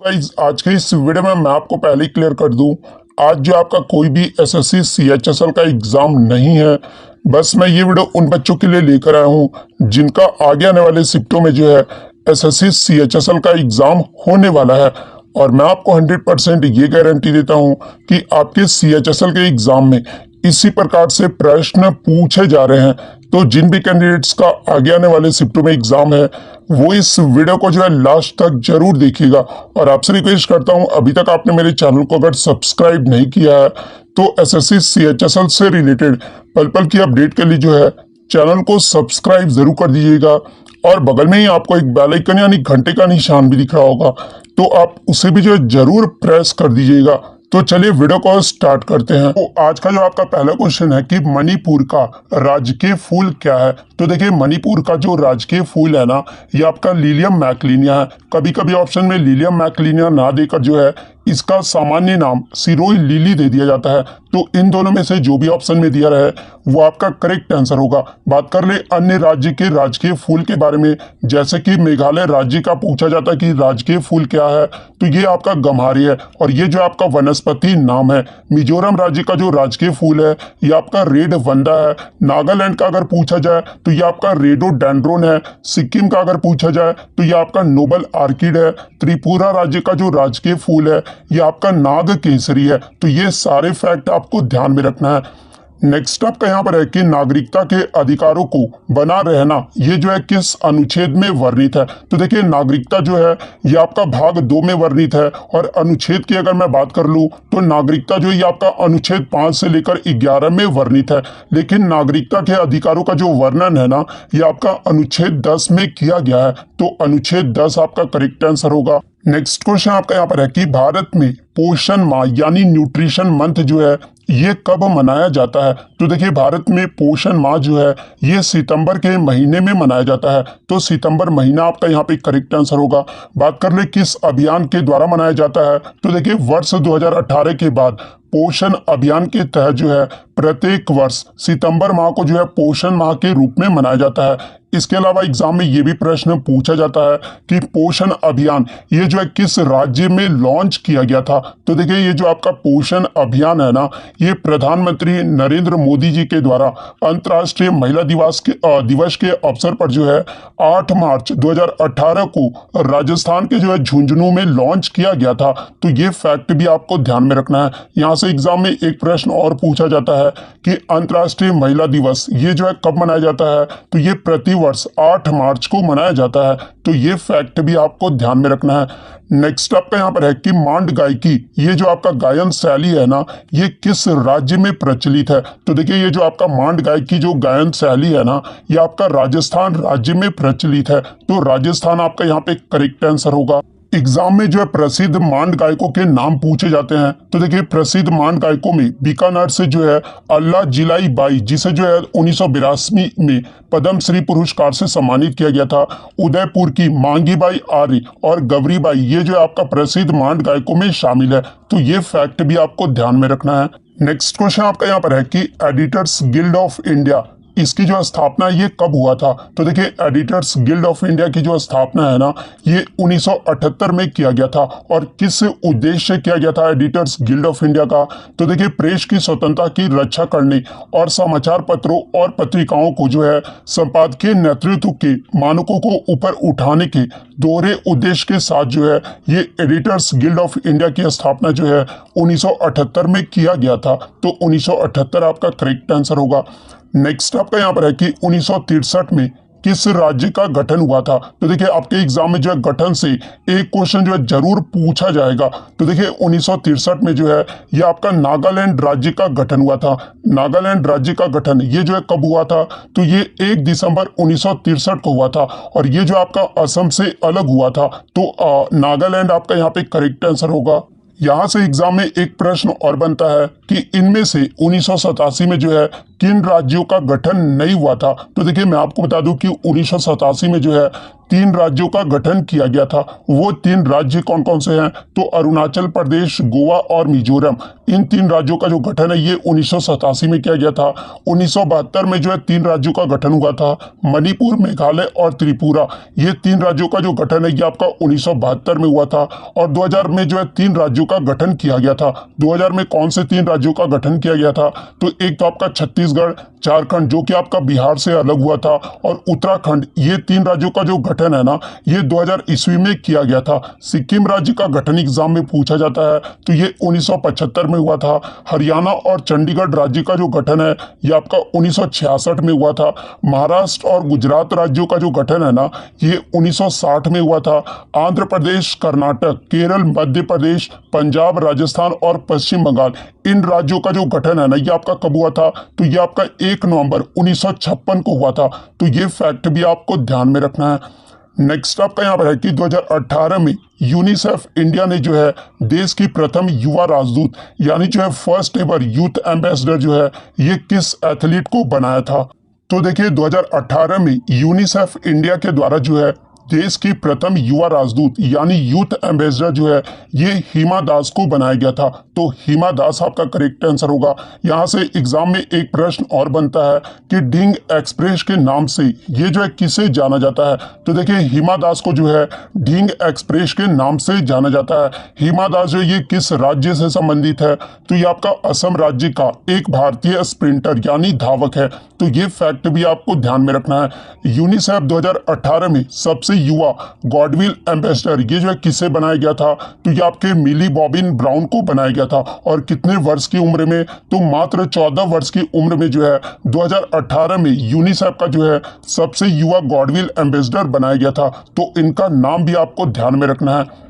आज के इस वीडियो में मैं आपको पहले ही क्लियर कर दूं, आज जो आपका कोई भी एसएससी सीएचएसएल का एग्जाम नहीं है। बस मैं ये वीडियो उन बच्चों के लिए लेकर आया हूं जिनका आगे आने वाले शिफ्टों में जो है एसएससी सीएचएसएल का एग्जाम होने वाला है। और मैं आपको 100% ये गारंटी देता हूं कि आपके सीएचएसएल के एग्जाम में इसी प्रकार से प्रश्न पूछे जा रहे हैं। तो जिन भी कैंडिडेट्स का आगे आने वाले शिफ्टों में एग्जाम है वो इस वीडियो को जो है लास्ट तक जरूर देखिएगा। और आपसे रिक्वेस्ट करता हूं, अभी तक आपने मेरे चैनल को अगर सब्सक्राइब नहीं किया है तो एसएससी सीएचएसएल से रिलेटेड पल पल की अपडेट के लिए जो है चैनल को सब्सक्राइब जरूर कर दीजिएगा। और बगल में ही आपको एक बेल आइकन यानी घंटे का निशान भी दिख रहा होगा, तो आप उसे भी जो है जरूर प्रेस कर दीजिएगा। तो चलिए वीडियो को स्टार्ट करते हैं। तो आज का जो आपका पहला क्वेश्चन है कि मणिपुर का राजकीय फूल क्या है। तो देखिए, मणिपुर का जो राजकीय फूल है ना, ये आपका लिलियम मैकलिनिया है। कभी कभी ऑप्शन में लिलियम मैकलिनिया ना देकर जो है इसका सामान्य नाम सिरोई लिली दे दिया जाता है। तो इन दोनों में से जो भी ऑप्शन में दिया रहे वो आपका करेक्ट आंसर होगा। बात कर ले अन्य राज्य के राजकीय फूल के बारे में, जैसे कि मेघालय राज्य का पूछा जाता है कि राजकीय फूल क्या है, तो ये आपका गम्हारी है और ये जो आपका वनस्पति नाम है। मिजोरम राज्य का जो राजकीय फूल है ये आपका रेड वंडा है। नागालैंड का अगर पूछा जाए तो ये आपका रेडोडेंड्रोन है। सिक्किम का अगर पूछा जाए तो ये आपका नोबल आर्किड है। त्रिपुरा राज्य का जो राजकीय फूल है ये आपका नाग केसरी है। तो ये सारे फैक्ट आपको ध्यान में रखना है। नेक्स्ट आपका यहाँ पर है कि नागरिकता के अधिकारों को बना रहना ये जो है किस अनुच्छेद में वर्णित है। तो देखिए, नागरिकता जो है ये आपका भाग 2 में वर्णित है। और अनुच्छेद की अगर मैं बात कर लूँ तो नागरिकता जो है ये आपका अनुच्छेद 5 से लेकर 11 में वर्णित है। लेकिन नागरिकता के अधिकारों का जो वर्णन है ना, ये आपका अनुच्छेद 10 में किया गया है। तो अनुच्छेद 10 आपका करेक्ट आंसर होगा। नेक्स्ट क्वेश्चन आपका यहाँ पर है कि भारत में पोषण माह यानी न्यूट्रिशन मंथ जो है ये कब मनाया जाता है। तो देखिए, भारत में पोषण माह जो है ये सितंबर के महीने में मनाया जाता है। तो सितंबर महीना आपका यहाँ पे करेक्ट आंसर होगा। बात कर ले किस अभियान के द्वारा मनाया जाता है। तो देखिए, वर्ष 2018 के बाद पोषण अभियान के तहत जो है प्रत्येक वर्ष सितंबर माह को जो है पोषण माह के रूप में मनाया जाता है। इसके अलावा एग्जाम में ये भी प्रश्न पूछा जाता है कि पोषण अभियान ये जो है किस राज्य में लॉन्च किया गया था। तो देखिए, ये जो आपका पोषण अभियान है ना, ये प्रधानमंत्री नरेंद्र मोदी जी के द्वारा अंतर्राष्ट्रीय महिला दिवस के अवसर पर जो है 8 मार्च 2018 को राजस्थान के जो है झुंझुनू में लॉन्च किया गया था। तो ये फैक्ट भी आपको ध्यान में रखना है। यहाँ से एग्जाम में एक प्रश्न और पूछा जाता है कि अंतर्राष्ट्रीय महिला दिवस ये जो है कब मनाया जाता है। तो ये प्रति वर्ष 8 मार्च को मनाया जाता है। तो ये फैक्ट भी आपको ध्यान में रखना है। नेक्स्ट आपका यहाँ पर है कि मांड गायकी ये जो आपका गायन शैली है ना, ये किस राज्य में प्रचलित है। तो देखिए, ये जो आपका मांड गायकी जो गायन शैली है ना, ये आपका राजस्थान राज्य में प्रचलित है। तो राजस्थान आपका यहाँ पे करेक्ट आंसर होगा। एग्जाम में जो है प्रसिद्ध मांड गायकों के नाम पूछे जाते हैं। तो देखिए, प्रसिद्ध मांड गायकों में बीकानेर से जो है अल्लाह जिलाई बाई, जिसे जो है 1982 में पद्मश्री पुरस्कार से सम्मानित किया गया था। उदयपुर की मांगी बाई आर्य और गौरी बाई ये जो है आपका प्रसिद्ध मांड गायकों में शामिल है। तो ये फैक्ट भी आपको ध्यान में रखना है। नेक्स्ट क्वेश्चन आपका यहाँ पर है कि एडिटर्स गिल्ड ऑफ इंडिया इसकी जो स्थापना ये कब हुआ था। तो देखिए, एडिटर्स गिल्ड ऑफ इंडिया की जो स्थापना है ना, ये 1978 में किया गया था। और किस उद्देश्य से किया गया था एडिटर्स गिल्ड ऑफ इंडिया का। तो देखिए, प्रेस की स्वतंत्रता की रक्षा करने और समाचार पत्रों और पत्रिकाओं को जो है संपादकीय नेतृत्व के मानकों को ऊपर उठाने के दोहरे उद्देश्य के साथ जो है ये एडिटर्स गिल्ड ऑफ इंडिया की स्थापना जो है 1978 में किया गया था। तो 1978 आपका करेक्ट आंसर होगा। नेक्स्ट आपका यहाँ पर है कि 1963 में किस राज्य का गठन हुआ था। तो देखिए, आपके एग्जाम में जो है गठन से एक क्वेश्चन जो है जरूर पूछा जाएगा। तो देखिए, 1963 में जो है ये आपका नागालैंड राज्य का गठन हुआ था। नागालैंड राज्य का गठन ये जो है कब हुआ था। तो ये 1 दिसंबर 1963 को हुआ था। और ये जो आपका असम से अलग हुआ था। तो नागालैंड आपका यहाँ पे करेक्ट आंसर होगा। यहाँ से एग्जाम में एक प्रश्न और बनता है कि इनमें से 1987 में जो है किन राज्यों का गठन नहीं हुआ था। तो देखिए, मैं आपको बता दूं कि 1987 में जो है तीन राज्यों का गठन किया गया था। वो तीन राज्य कौन कौन से हैं? तो अरुणाचल प्रदेश, गोवा और मिजोरम। इन तीन राज्यों का जो गठन है ये 1987 में किया गया था। 1972 में जो है तीन राज्यों का गठन हुआ था, मणिपुर, मेघालय और त्रिपुरा। ये तीन राज्यों का जो गठन है ये आपका 1972 में हुआ था। और 2000 में जो है तीन राज्यों का गठन किया गया था। 2000 में कौन से तीन राज्यों का गठन किया गया था? तो एक तो आपका छत्तीसगढ़, झारखंड जो कि आपका बिहार से अलग हुआ था, और उत्तराखंड। ये तीन राज्यों का जो गठन है ना ये 2000 ईस्वी में किया गया था। सिक्किम राज्य का गठन एग्जाम में पूछा जाता है तो ये 1975 में हुआ था। हरियाणा और चंडीगढ़ राज्य का जो गठन है ये आपका 1966 में हुआ था। महाराष्ट्र और गुजरात राज्यों का जो गठन है ना ये 1960 में हुआ था। आंध्र प्रदेश, कर्नाटक, केरल, मध्य प्रदेश, पंजाब, राजस्थान और पश्चिम बंगाल, इन राज्यों का जो गठन है ना ये आपका कब हुआ था? तो ये आपका 1 नवंबर 1956 को हुआ था। तो ये फैक्ट भी आपको ध्यान में रखना है। नेक्स्ट आपका यहाँ पर है कि 2018 में यूनिसेफ इंडिया ने जो है देश की प्रथम युवा राजदूत यानी जो है फर्स्ट एवर यूथ एम्बेसडर जो है ये किस एथलीट को बनाया था? तो देखिए 2018 में यूनिसेफ इंडिया के द्वारा जो है देश की प्रथम युवा राजदूत यानी यूथ एम्बेसडर जो है ये हिमा दास को बनाया गया था। तो हिमा दास आपका करेक्ट आंसर होगा। यहाँ से एग्जाम में एक प्रश्न और बनता है कि ढींग एक्सप्रेस के नाम से ये जो है किसे जाना जाता है? तो देखिए हिमा दास को जो है ढींग एक्सप्रेस के नाम से जाना जाता है। हिमा दास जो ये किस राज्य से संबंधित है? तो ये आपका असम राज्य का एक भारतीय स्प्रिंटर यानी धावक है। तो ये फैक्ट भी आपको ध्यान में रखना है। यूनिसेफ 2018 में सबसे युवा गॉडविल एम्बेसडर ये जो है किसे बनाया गया था? तो ये आपके मिली बॉबिन ब्राउन को बनाया गया था। और कितने वर्ष की उम्र में? तो मात्र 14 वर्ष की उम्र में जो है 2018 में यूनिसेफ का जो है सबसे युवा गॉडविल एम्बेसडर बनाया गया था। तो इनका नाम भी आपको ध्यान में रखना है।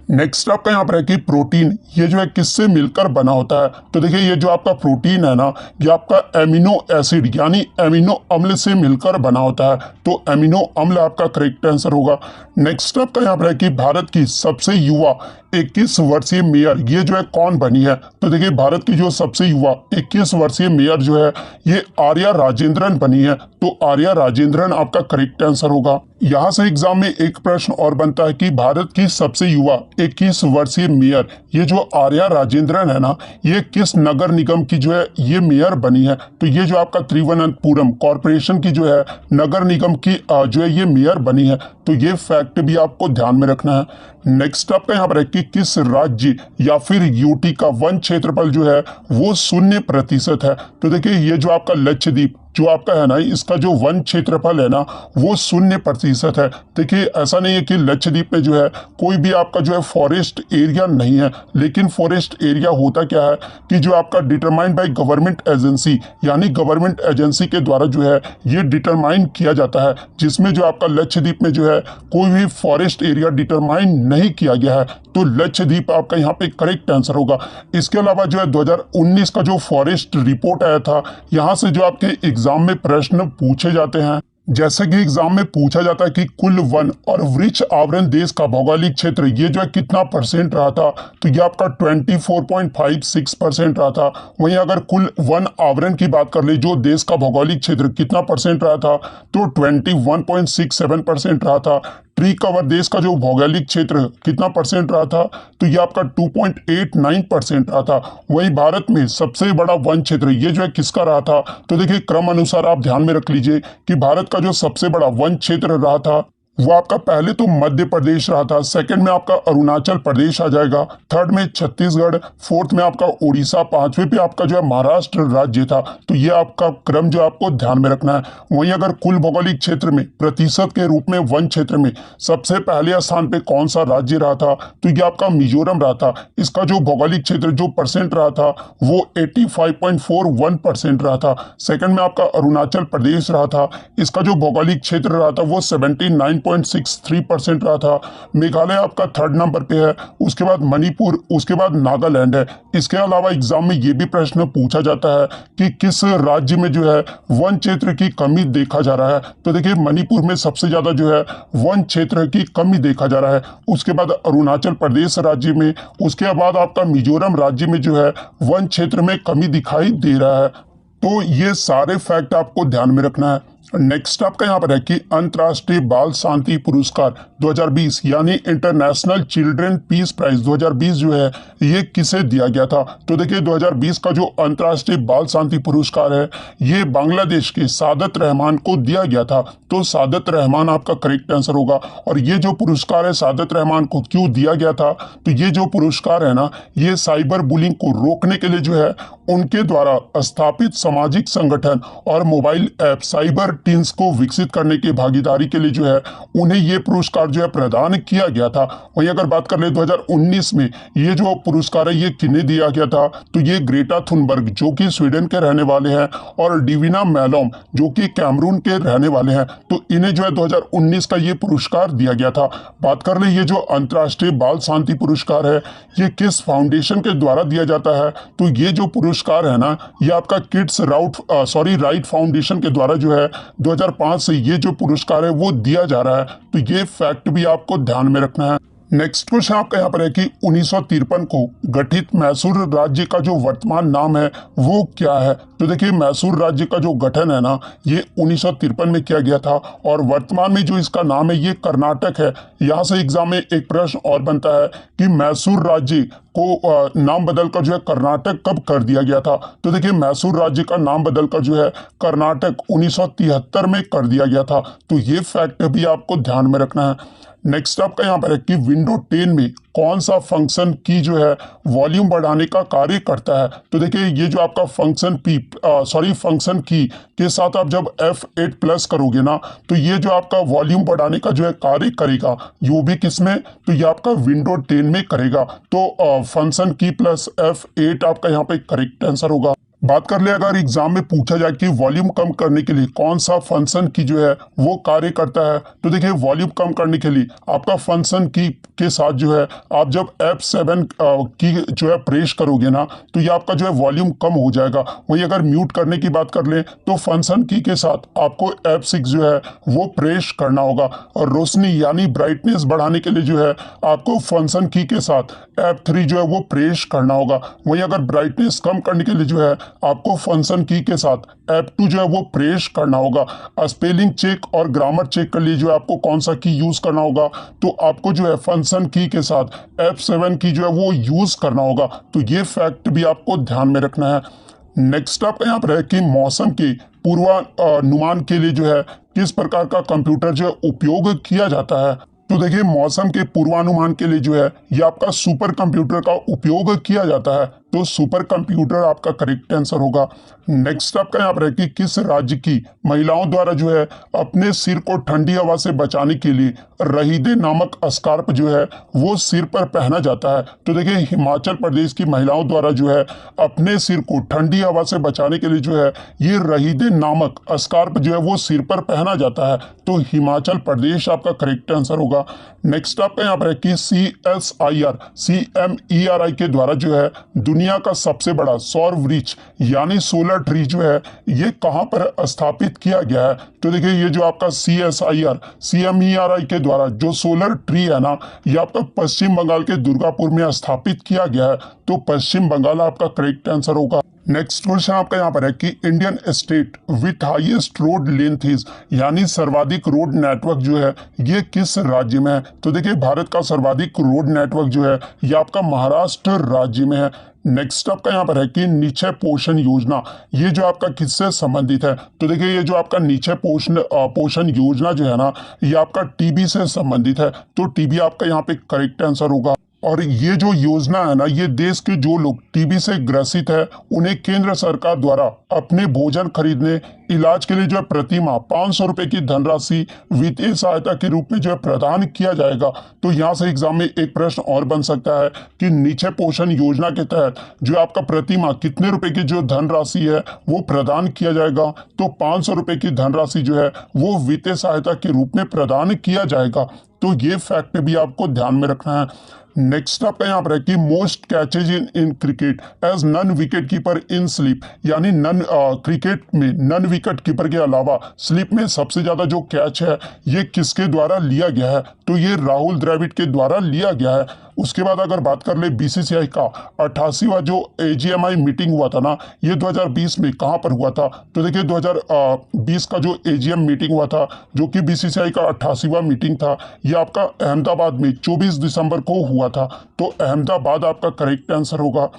नेक्स्ट आपका यहाँ पर है कि प्रोटीन ये जो है किससे मिलकर बना होता है? तो देखिए ये जो आपका प्रोटीन है ना ये आपका एमिनो एसिड यानी एमिनो अम्ल से मिलकर बना होता है। तो एमिनो अम्ल आपका करेक्ट आंसर होगा। नेक्स्ट आपका यहाँ पर है कि भारत की सबसे युवा 21 वर्षीय मेयर ये जो है कौन बनी है? तो देखिए भारत की जो सबसे युवा 21 वर्षीय मेयर जो है ये आर्या राजेंद्रन बनी है। तो आर्या राजेंद्रन आपका करेक्ट आंसर होगा। यहाँ से एग्जाम में एक प्रश्न और बनता है कि भारत की सबसे युवा 21 वर्षीय मेयर ये जो आर्या राजेंद्रन है ना ये किस नगर निगम की जो है ये मेयर बनी है? तो ये जो आपका तिरुवनंतपुरम कॉरपोरेशन की जो है नगर निगम की जो है ये मेयर बनी है। तो ये फैक्ट भी आपको ध्यान में रखना है। नेक्स्ट आपका यहाँ पर है कि किस राज्य या फिर यूटी का वन क्षेत्रफल जो है वो 0% है? तो देखिए ये जो आपका लक्षद्वीप जो आपका है ना इसका जो वन क्षेत्रफल है ना वो 0% है। देखिए ऐसा नहीं है कि लक्षद्वीप में जो है कोई भी आपका जो है फॉरेस्ट एरिया नहीं है, लेकिन फॉरेस्ट एरिया होता क्या है कि जो आपका डिटरमाइंड बाय गवर्नमेंट एजेंसी यानी गवर्नमेंट एजेंसी के द्वारा जो है ये डिटरमाइन किया जाता है, जिसमें जो आपका लक्षद्वीप में जो है कोई भी फॉरेस्ट एरिया डिटरमाइन नहीं किया गया है। तो लक्षद्वीप आपका यहाँ पे करेक्ट आंसर होगा। इसके अलावा जो है 2019 का जो फॉरेस्ट रिपोर्ट आया था यहाँ से जो आपके एग्जाम में प्रश्न पूछे जाते हैं, जैसे कि एग्जाम में पूछा जाता है कि कुल वन और वृक्ष आवरण देश का भौगोलिक क्षेत्र ये जो है कितना परसेंट रहा था? तो ये आपका 24.56% रहा था। वहीं अगर कुल वन आवरण की बात कर ले जो देश का भौगोलिक क्षेत्र कितना परसेंट रहा था? तो 21.67% रहा था। ट्री कवर देश का जो भौगोलिक क्षेत्र कितना परसेंट रहा था? तो ये आपका 2.89% रहा था। वहीं भारत में सबसे बड़ा वन क्षेत्र ये जो है किसका रहा था? तो देखिए क्रम अनुसार आप ध्यान में रख लीजिए कि भारत का जो सबसे बड़ा वन क्षेत्र रहा था वो आपका पहले तो मध्य प्रदेश रहा था, सेकंड में आपका अरुणाचल प्रदेश आ जाएगा, थर्ड में छत्तीसगढ़, फोर्थ में आपका उड़ीसा, पांचवें पे आपका जो है महाराष्ट्र राज्य था। तो ये आपका क्रम जो आपको ध्यान में रखना है। वहीं अगर कुल भौगोलिक क्षेत्र में प्रतिशत के रूप में वन क्षेत्र में सबसे पहले स्थान पे कौन सा राज्य रहा था? तो ये आपका मिजोरम रहा था। इसका जो भौगोलिक क्षेत्र जो परसेंट रहा था वो 85.41% रहा था। सेकंड में आपका अरुणाचल प्रदेश रहा था। इसका जो भौगोलिक क्षेत्र रहा था वो 79.63% रहा था। मेघालय आपका थर्ड नंबर पे है, उसके बाद मणिपुर, उसके बाद नागालैंड है। इसके अलावा एग्जाम में ये भी प्रश्न पूछा जाता है कि किस राज्य में जो है वन क्षेत्र की कमी देखा जा रहा है? तो देखिए मणिपुर में सबसे ज्यादा जो है वन क्षेत्र की कमी देखा जा रहा है, उसके बाद अरुणाचल प्रदेश राज्य में, उसके बाद आपका मिजोरम राज्य में जो है वन क्षेत्र में कमी दिखाई दे रहा है। तो ये सारे फैक्ट आपको ध्यान में रखना है। नेक्स्ट आपका यहाँ पर है कि अंतर्राष्ट्रीय बाल शांति पुरस्कार 2020 यानी इंटरनेशनल चिल्ड्रन पीस प्राइज 2020 जो है ये किसे दिया गया था। तो देखिए 2020 का जो अंतर्राष्ट्रीय बाल शांति पुरस्कार है ये बांग्लादेश के सादत रहमान को दिया गया था। तो सादत रहमान आपका करेक्ट आंसर होगा। और ये जो पुरस्कार है सादत रहमान को क्यों दिया गया था, तो ये जो पुरस्कार है ना ये साइबर बुलिंग को रोकने के लिए जो है उनके द्वारा स्थापित सामाजिक संगठन और मोबाइल ऐप साइबर टीन्स को विकसित करने की भागीदारी के लिए जो है उन्हें ये पुरस्कार जो है प्रदान किया गया था। वहीं अगर बात कर ले 2019 में ये जो पुरस्कार है ये किन्हें दिया गया था, तो ये ग्रेटा थुनबर्ग जो कि स्वीडन के रहने वाले हैं और डिविना मैलोम जो कि कैमरून के रहने वाले हैं, तो इन्हें जो है 2019 का ये पुरस्कार दिया गया था। बात कर ले ये जो अंतर्राष्ट्रीय बाल शांति पुरस्कार है ये किस फाउंडेशन के द्वारा दिया जाता है, तो ये जो पुरस्कार है ना ये आपका किड्स राइट फाउंडेशन के द्वारा जो है 2005 से ये जो पुरस्कार है वो दिया जा रहा है। तो ये फैक्ट भी आपको ध्यान में रखना है। नेक्स्ट क्वेश्चन आपका यहाँ पर है कि 1953 को गठित मैसूर राज्य का जो वर्तमान नाम है वो क्या है। तो देखिए मैसूर राज्य का जो गठन है ना ये 1953 में किया गया था और वर्तमान में जो इसका नाम है ये कर्नाटक है। यहाँ से एग्जाम में एक प्रश्न और बनता है कि मैसूर राज्य को नाम बदलकर जो है कर्नाटक कब कर दिया गया था। तो देखिए मैसूर राज्य का नाम बदलकर जो है कर्नाटक 1973 में कर दिया गया था। तो ये फैक्ट भी आपको ध्यान में रखना है। नेक्स्ट आपका यहाँ पर है कि विंडो 10 में कौन सा फंक्शन की जो है वॉल्यूम बढ़ाने का कार्य करता है। तो देखिए ये जो आपका फंक्शन की के साथ आप जब F8 प्लस करोगे ना तो ये जो आपका वॉल्यूम बढ़ाने का जो है कार्य करेगा वो भी किसमें, तो ये आपका विंडो 10 में करेगा। तो फंक्शन की प्लस F8 आपका यहाँ पे करेक्ट आंसर होगा। बात कर ले अगर एग्जाम में पूछा जाए कि वॉल्यूम कम करने के लिए कौन सा फंक्शन की जो है वो कार्य करता है, तो देखिए वॉल्यूम कम करने के लिए आपका फंक्शन की के साथ जो है आप जब F7 की जो है प्रेस करोगे ना तो ये आपका जो है वॉल्यूम कम हो जाएगा। वही अगर म्यूट करने की बात कर ले तो फंक्शन की के साथ आपको F6 जो है वो प्रेस करना होगा। और रोशनी यानी ब्राइटनेस बढ़ाने के लिए जो है आपको फंक्शन की के साथ F3 जो है वो प्रेस करना होगा। वही अगर ब्राइटनेस कम करने के लिए जो है आपको फंक्शन की के साथ F2 जो है वो प्रेस करना होगा। स्पेलिंग चेक और ग्रामर चेक के लिए जो है आपको कौन सा की यूज करना होगा, तो आपको जो है फंक्शन की के साथ F7 की जो है वो यूज करना होगा। तो ये फैक्ट भी आपको ध्यान में रखना है। नेक्स्ट आपका यहाँ पर है कि मौसम के पूर्वानुमान के लिए जो है किस प्रकार का कंप्यूटर जो है उपयोग किया जाता है। तो देखिए मौसम के पूर्वानुमान के लिए जो है ये आपका सुपर कंप्यूटर का उपयोग किया जाता है। तो सुपर कंप्यूटर आपका करेक्ट आंसर होगा। नेक्स्ट आपका यहाँ पर है कि किस राज्य की महिलाओं द्वारा जो है अपने सिर को ठंडी हवा से बचाने के लिए रहीदे नामक स्कार्फ जो है वो सिर पर पहना जाता है। तो देखिए हिमाचल प्रदेश की महिलाओं द्वारा जो है अपने सिर को ठंडी हवा से बचाने के लिए जो है ये रहीदे नामक स्कार्फ जो है वो सिर पर पहना जाता है। तो हिमाचल प्रदेश आपका करेक्ट आंसर होगा। नेक्स्ट आपका यहाँ पर है कि CMERI के द्वारा जो है दुनिया का सबसे बड़ा सौर वृक्ष यानी सोलर ट्री जो है ये कहाँ पर स्थापित किया गया है। तो देखिए ये जो आपका CMERI के द्वारा जो सोलर ट्री है ना ये आपका पश्चिम बंगाल के दुर्गापुर में स्थापित किया गया है। तो पश्चिम बंगाल आपका करेक्ट आंसर होगा। नेक्स्ट क्वेश्चन आपका यहाँ पर है कि Indian state with highest road length is यानी सर्वाधिक रोड नेटवर्क जो है ये किस राज्य में है। तो देखिए भारत का सर्वाधिक रोड नेटवर्क जो है ये आपका महाराष्ट्र राज्य में है। नेक्स्ट आपका यहाँ पर है कि निक्षय पोषण योजना ये जो आपका किससे संबंधित है। तो देखिए ये जो आपका निक्षय पोषण योजना जो है ना ये आपका टीबी से संबंधित है। तो टीबी आपका यहाँ पे करेक्ट आंसर होगा। और ये जो योजना है ना ये देश के जो लोग टीबी से ग्रसित है उन्हें केंद्र सरकार द्वारा अपने भोजन खरीदने इलाज के लिए जो है प्रति माह 500 रुपए की धनराशि वित्तीय सहायता के रूप में जो है प्रदान किया जाएगा। तो यहाँ से एग्जाम में एक प्रश्न और बन सकता है कि निक्षय पोषण योजना के तहत जो आपका प्रति माह कितने रुपए की जो धनराशि है वो प्रदान किया जाएगा। तो 500 रुपए की धनराशि जो है वो वित्तीय सहायता के रूप में प्रदान किया जाएगा। तो ये फैक्ट भी आपको ध्यान में रखना है। नेक्स्ट आपका यहाँ पर है कि most catches in cricket as none wicket keeper in slip यानी क्रिकेट में नन विकेट कीपर के अलावा स्लिप में सबसे ज्यादा जो कैच है ये किसके द्वारा लिया गया है। तो ये राहुल द्रविड़ के द्वारा लिया गया है। उसके बाद अगर बात कर ले बीसीसीआई का 88वां जो एजीएमआई मीटिंग हुआ था ना, ये 2020 में कहाँ पर हुआ था? तो देखिए 2020 का जो एजीएम मीटिंग हुआ था, जो कि बीसीसीआई का 88वां मीटिंग था, ये आपका अहमदाबाद में 24 दिसंबर को हुआ था। तो अहमदाबाद आपका करेक्ट आंसर होगा।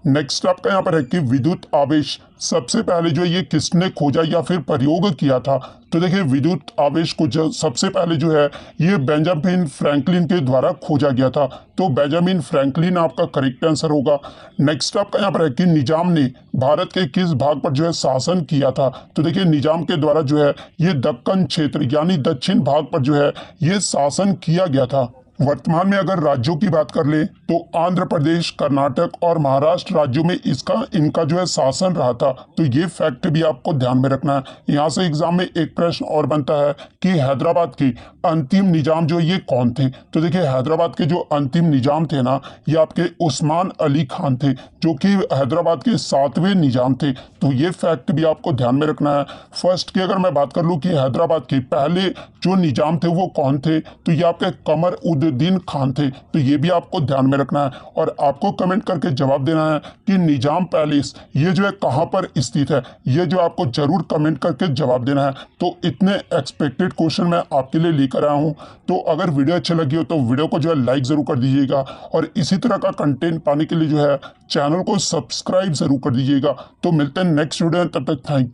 नेक्स्ट आपका यहाँ पर है कि विद्युत आवेश सबसे पहले जो ये किसने खोजा या फिर प्रयोग किया था? तो देखिए विद्युत आवेश को जो सबसे पहले जो है ये बेंजामिन फ्रैंकलिन के द्वारा खोजा गया था। तो बेंजामिन फ्रैंकलिन आपका करेक्ट आंसर होगा। नेक्स्ट आपका यहाँ पर है कि निजाम ने भारत के किस भाग पर जो है शासन किया था? तो देखिए निजाम के द्वारा जो है ये दक्कन क्षेत्र यानी दक्षिण भाग पर जो है ये शासन किया गया था। वर्तमान में अगर राज्यों की बात कर ले तो आंध्र प्रदेश, कर्नाटक और महाराष्ट्र राज्यों में इनका जो है शासन रहा था। तो ये फैक्ट भी आपको ध्यान में रखना है। यहाँ से एग्जाम में एक प्रश्न और बनता है कि हैदराबाद के अंतिम निजाम जो ये कौन थे? तो देखिए हैदराबाद के जो अंतिम निजाम थे ना, ये आपके उस्मान अली खान थे, जो कि हैदराबाद के 7वें निजाम थे। तो ये फैक्ट भी आपको ध्यान में रखना है। फर्स्ट की अगर मैं बात कर लूँ कि हैदराबाद के पहले जो निजाम थे वो कौन थे, तो ये आपके कमर उद्दीन खान थे। तो ये भी आपको ध्यान में रखना है और आपको कमेंट करके जवाब देना है कि निजाम पैलेस ये जो है कहाँ पर स्थित है। ये जो आपको जरूर कमेंट करके जवाब देना है। तो इतने एक्सपेक्टेड क्वेश्चन मैं आपके लिए लेकर आया हूँ। तो अगर वीडियो अच्छी लगी हो तो वीडियो को जो है लाइक जरूर कर दीजिएगा और इसी तरह का कंटेंट पाने के लिए जो है चैनल को सब्सक्राइब जरूर कर दीजिएगा। तो मिलते हैं नेक्स्ट वीडियो में, तब तक थैंक यू।